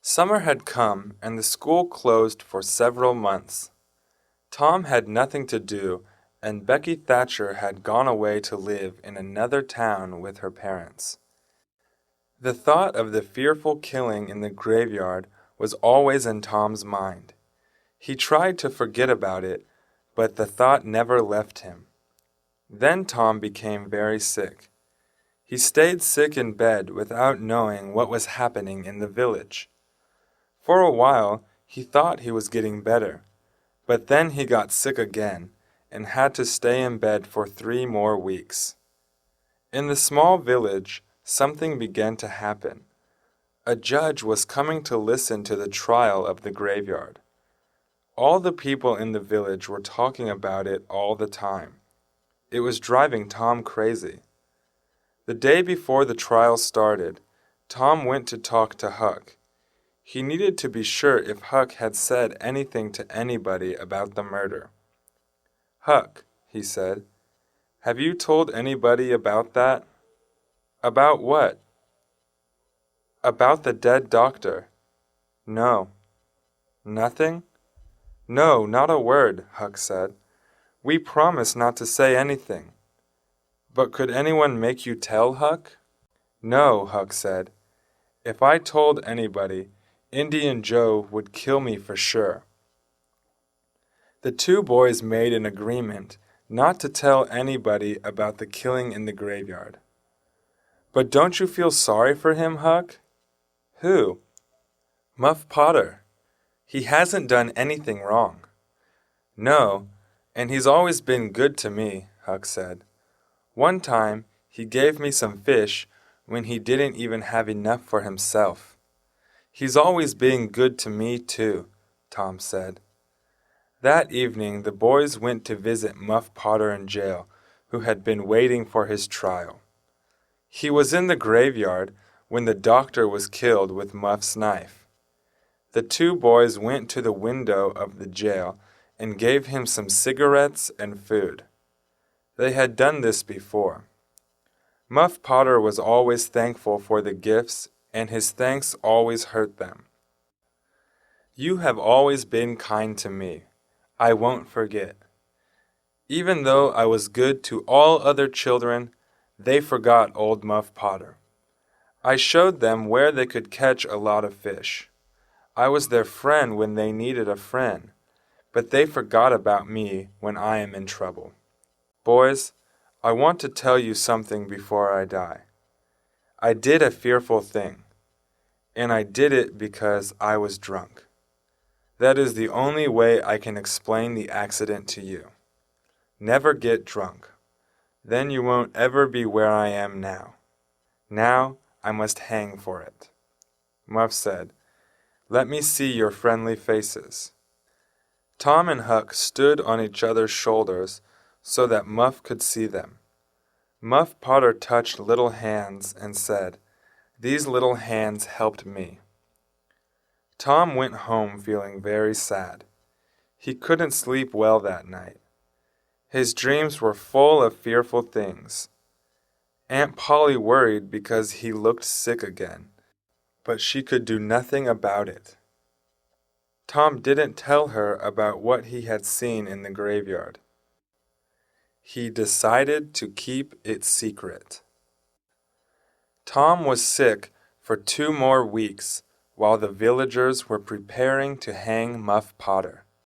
Summer had come, and the school closed for several months. Tom had nothing to do, and Becky Thatcher had gone away to live in another town with her parents. The thought of the fearful killing in the graveyard was always in Tom's mind. He tried to forget about it, but the thought never left him. Then Tom became very sick. He stayed sick in bed without knowing what was happening in the village. For a while, he thought he was getting better, but then he got sick again and had to stay in bed for 3 more weeks. In the small village, something began to happen. A judge was coming to listen to the trial of the graveyard. All the people in the village were talking about it all the time. It was driving Tom crazy. The day before the trial started, Tom went to talk to Huck. He needed to be sure if Huck had said anything to anybody about the murder. "Huck," he said, "have you told anybody about that?" "About what?" "About the dead doctor." "No." "Nothing?" "No, not a word," Huck said. "We promised not to say anything." "But could anyone make you tell, Huck?" "No," Huck said. "If I told anybody, Indian Joe would kill me for sure." The 2 boys made an agreement not to tell anybody about the killing in the graveyard. "But don't you feel sorry for him, Huck?" "Who?" "Muff Potter. He hasn't done anything wrong." "No, and he's always been good to me," Huck said. "One time he gave me some fish when he didn't even have enough for himself." "He's always been good to me, too," Tom said. That evening the boys went to visit Muff Potter in jail, who had been waiting for his trial. He was in the graveyard when the doctor was killed with Muff's knife. The 2 boys went to the window of the jail and gave him some cigarettes and food. They had done this before. Muff Potter was always thankful for the gifts, and his thanks always hurt them. "You have always been kind to me. I won't forget. Even though I was good to all other children, they forgot old Muff Potter. I showed them where they could catch a lot of fish. I was their friend when they needed a friend, but they forgot about me when I am in trouble. Boys, I want to tell you something before I die. I did a fearful thing, and I did it because I was drunk. That is the only way I can explain the accident to you. Never get drunk. Then you won't ever be where I am now. Now I must hang for it." Muff said, "Let me see your friendly faces." Tom and Huck stood on each other's shoulders so that Muff could see them. Muff Potter touched little hands and said, "These little hands helped me." Tom went home feeling very sad. He couldn't sleep well that night. His dreams were full of fearful things. Aunt Polly worried because he looked sick again, but she could do nothing about it. Tom didn't tell her about what he had seen in the graveyard. He decided to keep it secret. Tom was sick for 2 more weeks while the villagers were preparing to hang Muff Potter.